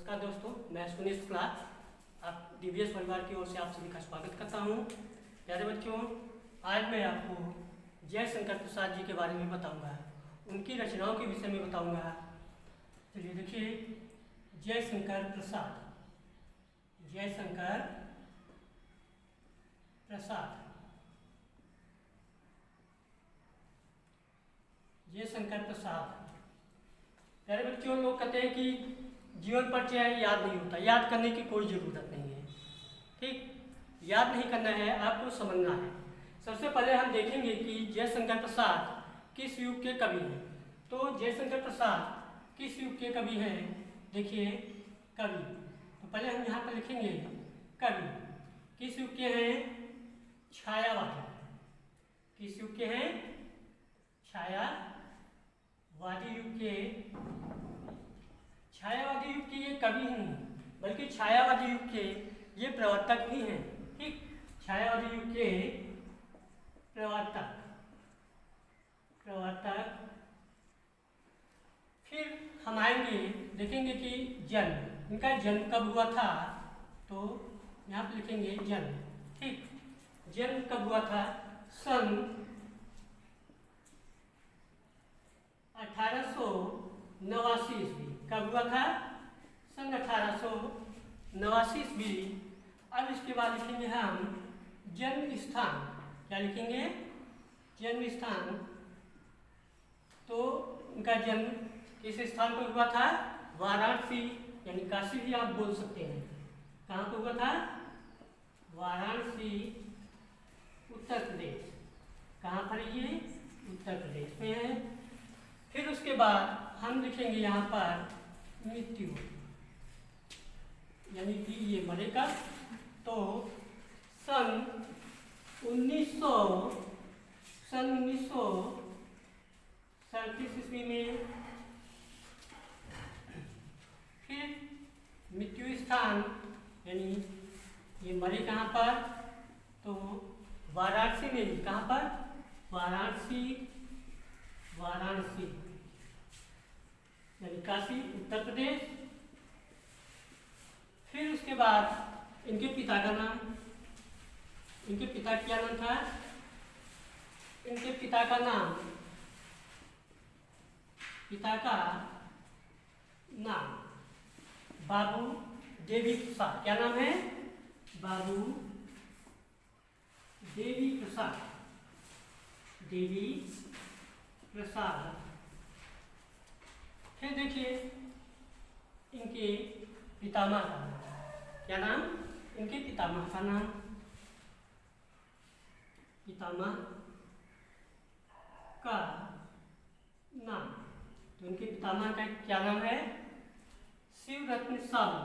नमस्कार दोस्तों, मैं सुनील शुक्ला आप डीवीएस परिवार की ओर से आप सभी का स्वागत करता हूँ। प्यारे बच्चों, आज मैं आपको जयशंकर प्रसाद जी के बारे में बताऊंगा, उनकी रचनाओं के विषय में बताऊंगा। चलिए देखिए, जयशंकर प्रसाद। जयशंकर प्रसाद जयशंकर प्रसाद। प्यारे बच्चों, लोग कहते हैं कि जीवन परिचय याद नहीं होता। याद करने की कोई ज़रूरत नहीं है, ठीक। याद नहीं करना है, आपको समझना है। सबसे पहले हम देखेंगे कि जयशंकर प्रसाद किस युग के कवि हैं। तो जयशंकर प्रसाद किस युग के कवि हैं? देखिए, कवि। तो पहले हम यहाँ पर लिखेंगे कवि। किस युग के हैं? छायावादी। किस युग के हैं? छायावादी युग के। छायावादी युग के ये कवि नहीं, बल्कि छायावादी युग के ये प्रवर्तक भी हैं, ठीक। छायावादी युग के प्रवर्तक। फिर हम आएंगे, देखेंगे कि जन्म, इनका जन्म कब हुआ था। तो यहाँ पे लिखेंगे जन्म, ठीक। जन्म कब हुआ था? सन 1889 ईस्वी। कब हुआ था? सन 1889 ईस्वी। अब इसके बाद लिखेंगे हम जन्म स्थान। क्या लिखेंगे? जन्म स्थान। तो उनका जन्म किस स्थान पर हुआ था? वाराणसी, यानी काशी भी आप बोल सकते हैं। कहाँ पर हुआ था? वाराणसी, उत्तर प्रदेश। कहाँ पर ये? उत्तर प्रदेश में है। फिर उसके बाद हम लिखेंगे यहाँ पर मृत्यु, यानी कि ये मरेगा। तो सन 1937 ईस्वी में। फिर मृत्यु स्थान, यानी ये मरे कहाँ पर? तो वाराणसी में। कहाँ पर? वाराणसी, यानी काशी, उत्तर प्रदेश। फिर उसके बाद इनके पिता का नाम, इनके पिता क्या नाम था? इनके पिता का नाम, बाबू देवी प्रसाद। क्या नाम है? बाबू देवी प्रसाद। फिर देखिए इनके पितामह का नाम। क्या नाम? इनके पितामह का नाम, तो इनके पितामह का क्या नाम है? शिवरत्न साहू।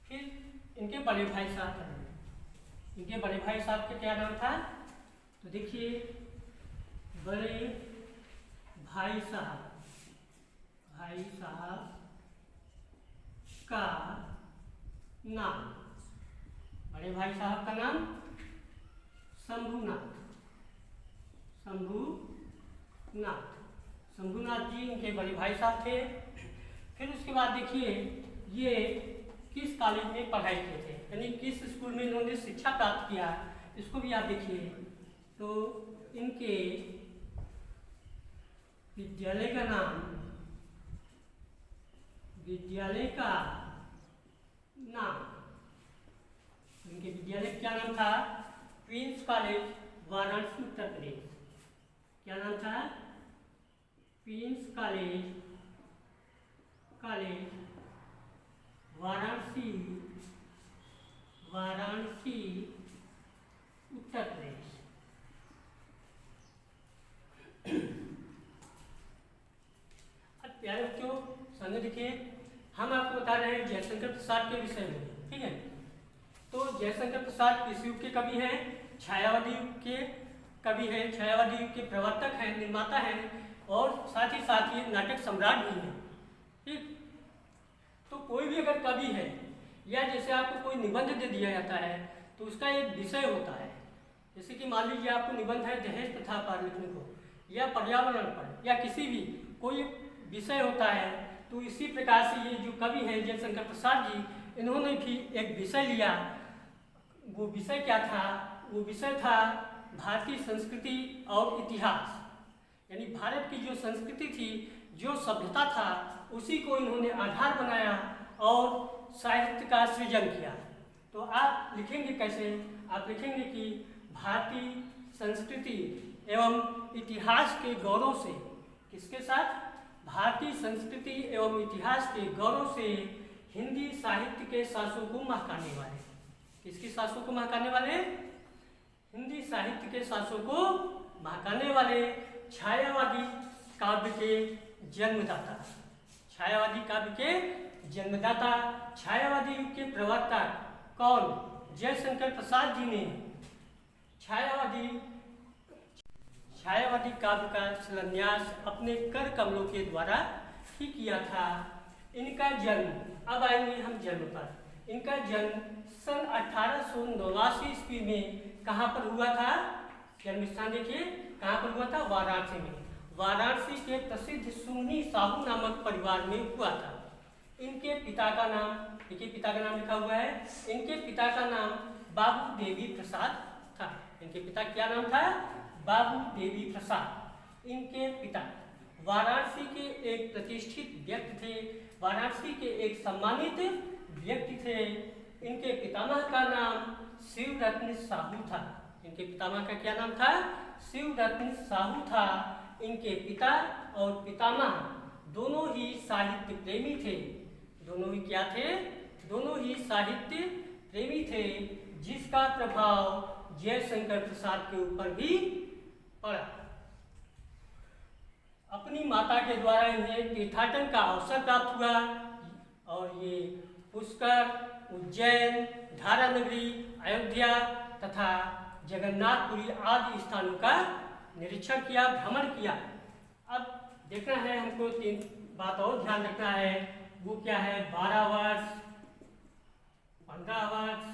फिर इनके बड़े भाई साहब का, इनके बड़े भाई साहब का क्या नाम था? तो देखिए, बड़े भाई साहब का नाम, बड़े भाई साहब का नाम शंभूनाथ जी इनके बड़े भाई साहब थे। फिर उसके बाद देखिए, ये किस कॉलेज में पढ़ाई किए थे, यानी किस स्कूल में इन्होंने शिक्षा प्राप्त किया, इसको भी आप देखिए। तो इनके विद्यालय का नाम, इनके विद्यालय क्या नाम था? Queen's college, Varanasi, Uttar Pradesh. क्या नाम था? Queen's college, Varanasi, Uttar Pradesh. अब प्यारे बच्चों, सामने देखिए, हम आपको बता रहे हैं जयशंकर प्रसाद के विषय में, ठीक है। तो जयशंकर प्रसाद किस युग के कवि हैं? छायावादी युग के कवि हैं, छायावादी युग के प्रवर्तक हैं, निर्माता हैं, और साथ ही साथ ये नाटक सम्राट भी हैं, ठीक। तो कोई भी अगर कवि है, या जैसे आपको कोई निबंध दे दिया जाता है, तो उसका एक विषय होता है। जैसे कि मान लीजिए आपको निबंध है दहेज प्रथा पर लिखने को, या पर्यावरण पर, या किसी भी कोई विषय होता है, तो इसी प्रकार से ये जो कवि हैं जयशंकर प्रसाद जी, इन्होंने भी एक विषय लिया। वो विषय क्या था? वो विषय था भारतीय संस्कृति और इतिहास, यानी भारत की जो संस्कृति थी, जो सभ्यता था, उसी को इन्होंने आधार बनाया और साहित्य का सृजन किया। तो आप लिखेंगे कैसे? आप लिखेंगे कि भारतीय संस्कृति एवं इतिहास के गौरव से, किसके साथ? भारतीय संस्कृति एवं इतिहास के गौरव से हिंदी साहित्य के सांसों को महकाने वाले। किसकी सांसों को महकाने वाले? हिंदी साहित्य के सांसों को महकाने वाले छायावादी काव्य के जन्मदाता, छायावादी काव्य के जन्मदाता, छायावादी युग के प्रवक्ता कौन? जयशंकर प्रसाद जी ने छायावादी काव्य का शिलान्यास अपने कर कमलों के द्वारा ही किया था। इनका जन्म, अब आएंगे हम जन्म पर। इनका जन्म सन 1889 ईस्वी में कहाँ पर हुआ था? जन्म स्थान देखिए, कहाँ पर हुआ था? वाराणसी में। वाराणसी के प्रसिद्ध सुन्नी साहू नामक परिवार में हुआ था। इनके पिता का नाम देखिए, पिता का नाम लिखा हुआ है। इनके पिता का नाम बाबू देवी प्रसाद था। इनके पिता क्या नाम था? बाबू देवी प्रसाद। इनके पिता वाराणसी के एक प्रतिष्ठित व्यक्ति थे, वाराणसी के एक सम्मानित व्यक्ति थे। इनके पितामह का नाम शिवरत्न साहू था। इनके पितामह का क्या नाम था? शिवरत्न साहू था। इनके पिता और पितामह दोनों ही साहित्य प्रेमी थे। दोनों ही क्या थे? दोनों ही साहित्य प्रेमी थे, जिसका प्रभाव जयशंकर प्रसाद के ऊपर भी पड़ा। अपनी माता के द्वारा इन्हें तीर्थाटन का अवसर प्राप्त हुआ और ये पुष्कर, उज्जैन, धारानगरी, अयोध्या तथा जगन्नाथपुरी आदि स्थानों का निरीक्षण किया, भ्रमण किया। अब देखना है हमको, तीन बात और ध्यान रखना है। वो क्या है? 12 वर्ष, 15 वर्ष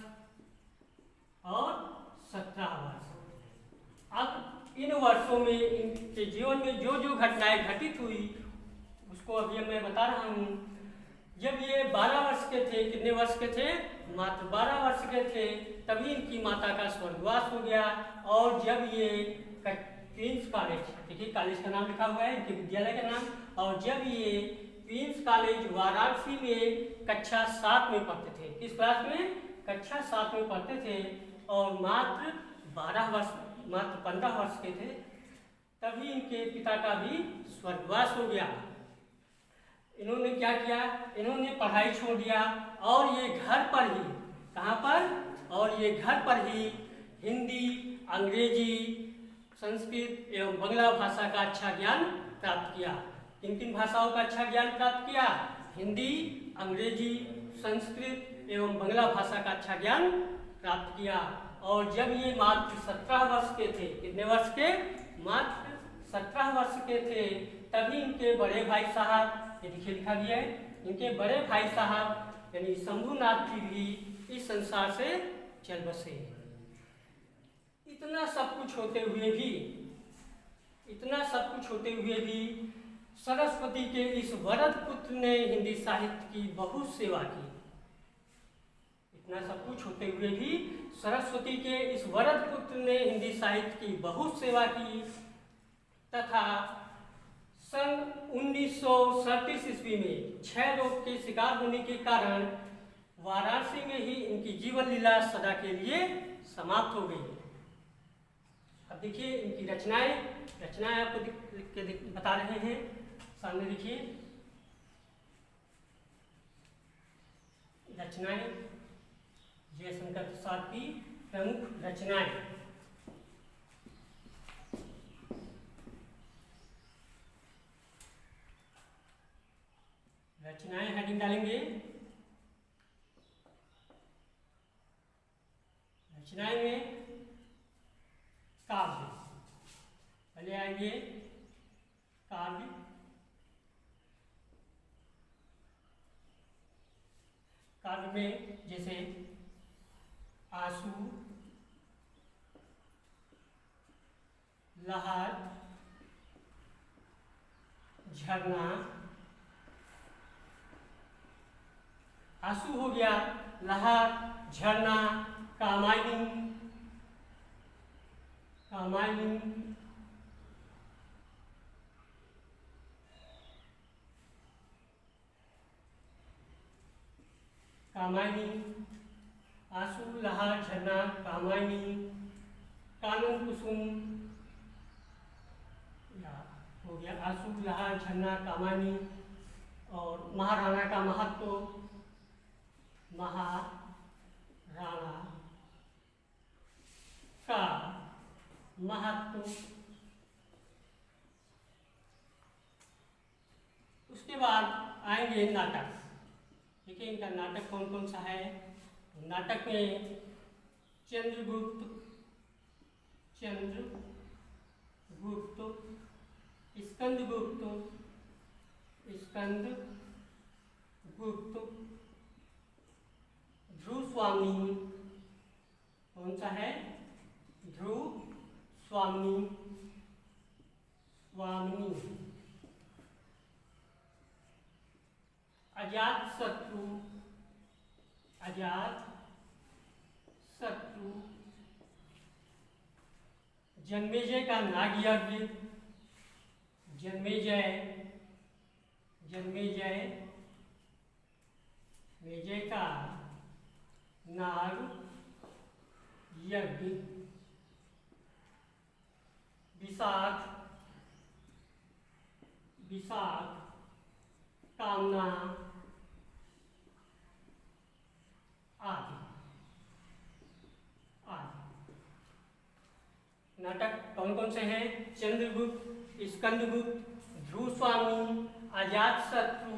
और 17 वर्ष। अब इन वर्षों में इनके जीवन में जो जो घटनाएं घटित हुई उसको अभी मैं बता रहा हूँ। जब ये 12 वर्ष के थे, कितने वर्ष के थे? मात्र 12 वर्ष के थे, तभी इनकी माता का स्वर्गवास हो गया। और जब ये क्वींस कॉलेज, देखिए कॉलेज का नाम लिखा हुआ है, इनके विद्यालय का नाम, और जब ये क्वींस कॉलेज वाराणसी में कक्षा 7 में पढ़ते थे, किस क्लास में? कक्षा 7 में पढ़ते थे, और मात्र 15 वर्ष के थे, तभी इनके पिता का भी स्वर्गवास हो गया। इन्होंने क्या किया? इन्होंने पढ़ाई छोड़ दिया और ये घर पर ही, कहाँ पर? और ये घर पर ही हिंदी, अंग्रेजी, संस्कृत एवं बांग्ला भाषा का अच्छा ज्ञान प्राप्त किया। किन किन भाषाओं का अच्छा ज्ञान प्राप्त किया? हिंदी, अंग्रेजी, संस्कृत एवं बांग्ला भाषा का अच्छा ज्ञान प्राप्त किया। और जब ये मात्र 17 वर्ष के थे, कितने वर्ष के? मात्र 17 वर्ष के थे, तभी इनके बड़े भाई साहब, ये देखिए लिखा गया है, इनके बड़े भाई साहब यानी शंभुनाथ जी भी इस संसार से चल बसे। इतना सब कुछ होते हुए भी सरस्वती के इस वरद पुत्र ने हिंदी साहित्य की बहुत सेवा की। इतना सब कुछ होते हुए भी सरस्वती के इस वरद पुत्र ने हिंदी साहित्य की बहुत सेवा की तथा सन 1937 ईस्वी में क्षय रोग के शिकार होने के कारण वाराणसी में ही इनकी जीवन लीला सदा के लिए समाप्त हो गई। अब देखिए इनकी रचनाएं आपको लिख के बता रहे हैं, सामने देखिए रचनाएं, जयशंकर प्रसाद की प्रमुख रचनाएं। रचनाएं हेडिंग डालेंगे। रचनाएं में काव्य पहले आएंगे। काव्य, काव्य में जैसे आंसू, लहर, झरना। आंसू हो गया लहर, झरना, कामायनी, कामायनी, कामायनी। आंसू, लहर, झरना, कामायनी। कानन कुसुम हो गया आंसू, लहर, झरना, कामायनी। और महाराणा का महत्व, महाराणा का महत्व। उसके बाद आएंगे नाटक। देखिए इनका नाटक कौन कौन सा है। नाटक में चंद्रगुप्त, चंद्रगुप्त, स्कंदगुप्त, स्कंदगुप्त, ध्रुवस्वामिनी, कौन सा है, ध्रुवस्वामिनी, स्वामिनी। अजातशत्रु, अजातशत्रु। जन्मेजय का नागयज्ञ, जन्मेजय, जन्मेजय, मेजय का नाग यज्ञ। विशाख, विशाख, कामना आदि, आदि। नाटक कौन कौन से हैं, चंद्रगुप्त, स्कंदगुप्त, ध्रुवस्वामिनी, अजातशत्रु,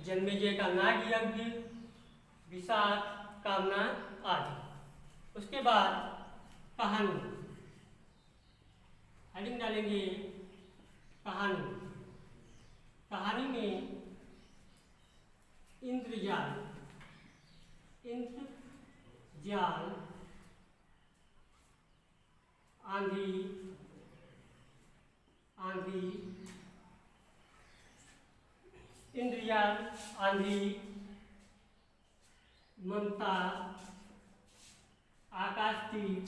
जन्मेजय का नागयज्ञ, विशाख, कामना आदि। उसके बाद कहानी, हेडिंग डालेंगे कहानी। कहानी में इंद्रजाल, इंद्रजाल, आंधी, आंधी, इंद्रजाल, आंधी, ममता, आकाशदीप,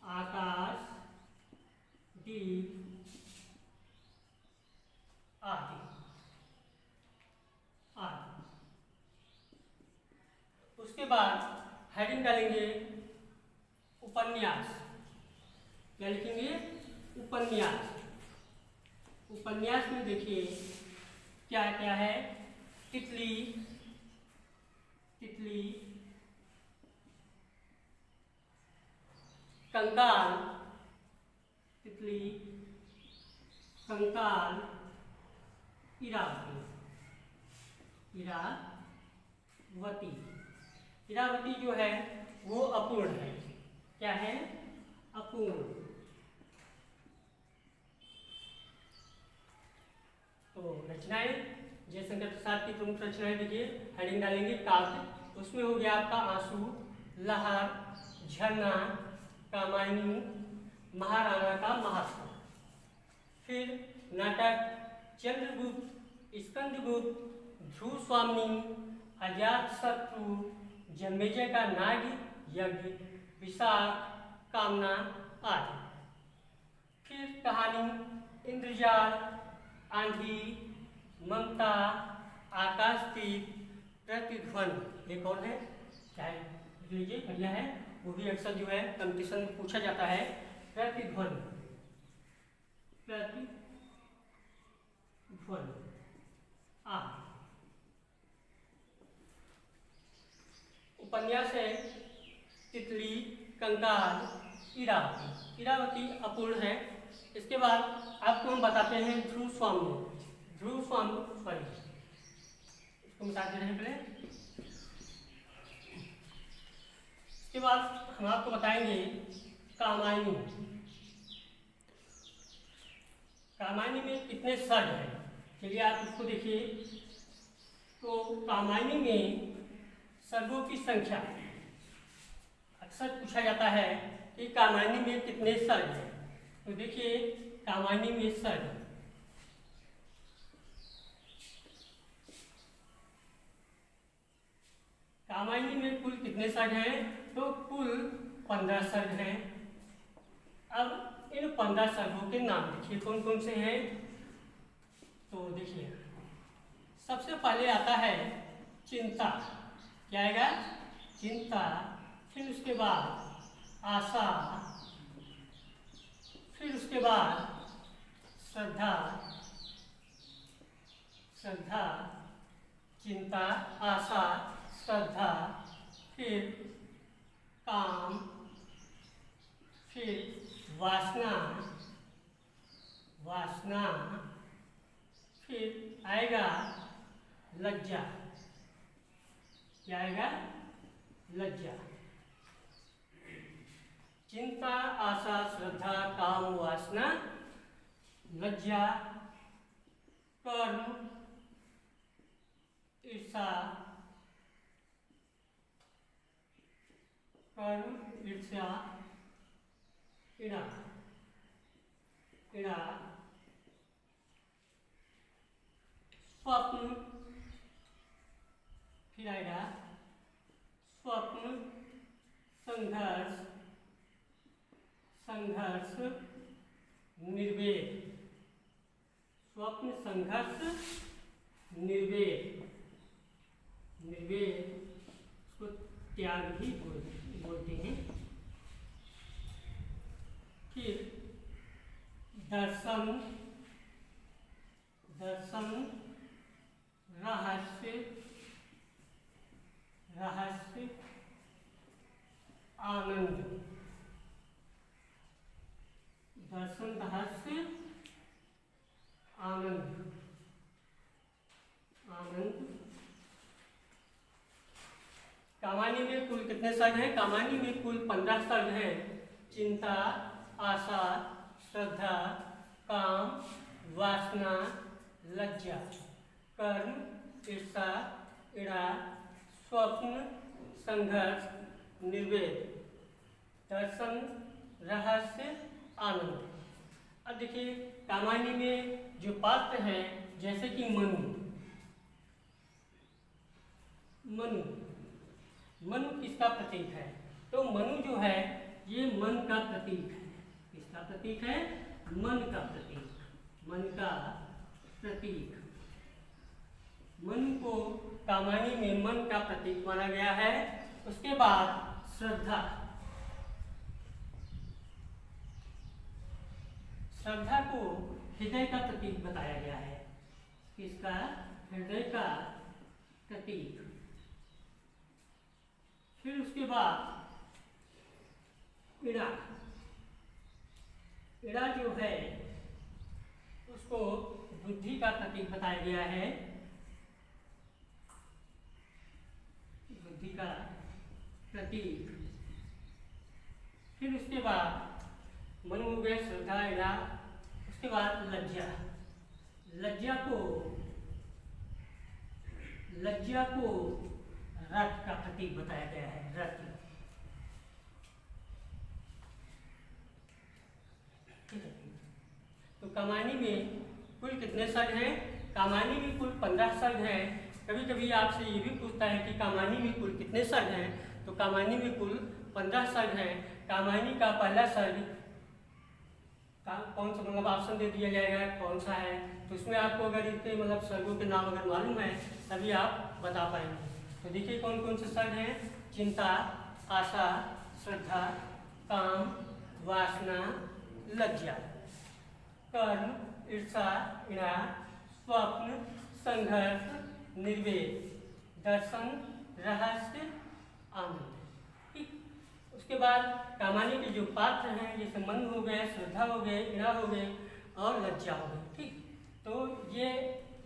आकाशदीप आदि, आदि। उसके बाद हेडिंग डालेंगे उपन्यास। क्या लिखेंगे, उपन्यास। उपन्यास में देखिए क्या क्या है, तितली, तितली, कंकाल, तितली, कंकाल, इरावती, इरावती। इरावती जो है वो अपूर्ण है। क्या है, अपूर्ण। तो रचनाएं, जयशंकर प्रसाद की प्रमुख रचनाएं देखिए, हेडिंग डालेंगे काव्य। उसमें हो गया आपका आंसू, लहर, झरना, कामायनी, महाराणा का महत्व। फिर नाटक चंद्रगुप्त, स्कंदगुप्त, ध्रुवस्वामिनी, अजातशत्रु, जन्मेजय का नाग यज्ञ, विशाख, कामना आदि। फिर कहानी इंद्रजाल, आंधी, ममता, आकाशदीप, प्रतिध्वनि। ये कौन है, चाहे लीजिए, बढ़िया है। वो भी अक्सर जो है कंपटीशन में पूछा जाता है। प्रतिध्वनि, प्रतिध्वनि आदि। उपन्यास है तितली, कंकाल, इरावती। इरावती अपूर्ण है। इसके बाद आपको हम बताते हैं ध्रुवस्वामिनी। ध्रुवस्वामिनी, सॉरी इसको मिटा दे रहे हैं पहले। इसके बाद हम आपको बताएंगे कामायनी। कामायनी में कितने सर्ग हैं, चलिए आप इसको देखिए। तो कामायनी में सर्गों की संख्या अक्सर पूछा जाता है कि कामायनी में कितने सर्ग हैं। तो देखिए कामायनी में सर्ग, कामायनी में कुल कितने सर्ग हैं? तो कुल 15 सर्ग हैं। अब इन 15 सर्गों के नाम देखिए कौन कौन से हैं। तो देखिए सबसे पहले आता है चिंता, क्या आएगा? चिंता। फिर उसके बाद आशा, फिर उसके बाद श्रद्धा, श्रद्धा, चिंता, आशा, श्रद्धा, फिर काम, फिर वासना, वासना, फिर आएगा लज्जा, क्या आएगा? लज्जा। चिंता, आशा, श्रद्धा, काम, वासना, लज्जा, कर्म, ईर्षा, कर्म, ईर्ष्या, ईड़ा, ईड़ा, स्वप्न, फिर आएगा स्वप्न, संघर्ष, संघर्ष, निर्वेद, स्वप्न, संघर्ष, निर्वेद, निर्वेद उसको त्याग भी बोलते हैं। फिर दर्शन, दर्शन, रहस्य, रहस्य, आनंद, दर्शन, रहस्य, आनंद, आनंद। कामायनी में कुल कितने सर्ग हैं? कामायनी में कुल 15 सर्ग हैं। चिंता, आशा, श्रद्धा, काम, वासना, लज्जा, कर्म, ईर्षा, ईड़ा, स्वप्न, संघर्ष, निर्वेद, दर्शन, रहस्य, आनंद। अब देखिए कामायनी में जो पात्र हैं जैसे कि मनु, मनु, मनु किसका प्रतीक है? तो मनु जो है ये मन का प्रतीक है। किसका प्रतीक है? मन का प्रतीक, मन का प्रतीक। मनु को कामायनी में मन का प्रतीक माना गया है। उसके बाद श्रद्धा, श्रद्धा को हृदय का प्रतीक बताया गया है। किसका? हृदय का प्रतीक। फिर उसके बाद ईड़ा, ईड़ा जो है उसको बुद्धि का प्रतीक बताया गया है। बुद्धि का प्रतीक। फिर उसके बाद मनु हो गए, श्रद्धा, ईड़ा। उसके बाद लज्जा, लज्जा को, लज्जा को रथ का प्रतीक बताया गया है। रथ, तो कामायनी में कुल कितने सर्ग हैं? कामायनी में कुल 15 सर्ग हैं। कभी कभी आपसे ये भी पूछता है कि कामायनी में कुल कितने सर्ग हैं? तो कामायनी में कुल 15 सर्ग हैं। कामायनी का पहला सर्ग कौन सा, मतलब ऑप्शन दे दिया जाएगा कौन सा है, तो उसमें आपको अगर इतने मतलब सर्गों के नाम अगर मालूम है तभी आप बता पाएंगे। तो देखिए कौन कौन से सर्ग हैं। चिंता, आशा, श्रद्धा, काम, वासना, लज्जा, कर्म, ईर्षा, ईड़ा, स्वप्न, संघर्ष, निर्वेद, दर्शन, रहस्य, आनंद। ठीक। उसके बाद कामायनी के जो पात्र हैं जैसे मन हो गए, श्रद्धा हो गए, ईड़ा हो गए और लज्जा हो गए। ठीक। तो ये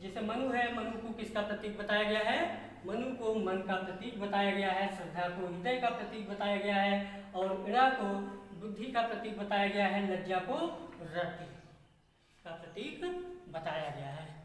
जैसे मनु है, मनु को किसका प्रतीक बताया गया है? मनु को मन का प्रतीक बताया गया है। श्रद्धा को हृदय का प्रतीक बताया गया है और ईड़ा को बुद्धि का प्रतीक बताया गया है। लज्जा को रति का प्रतीक बताया गया है।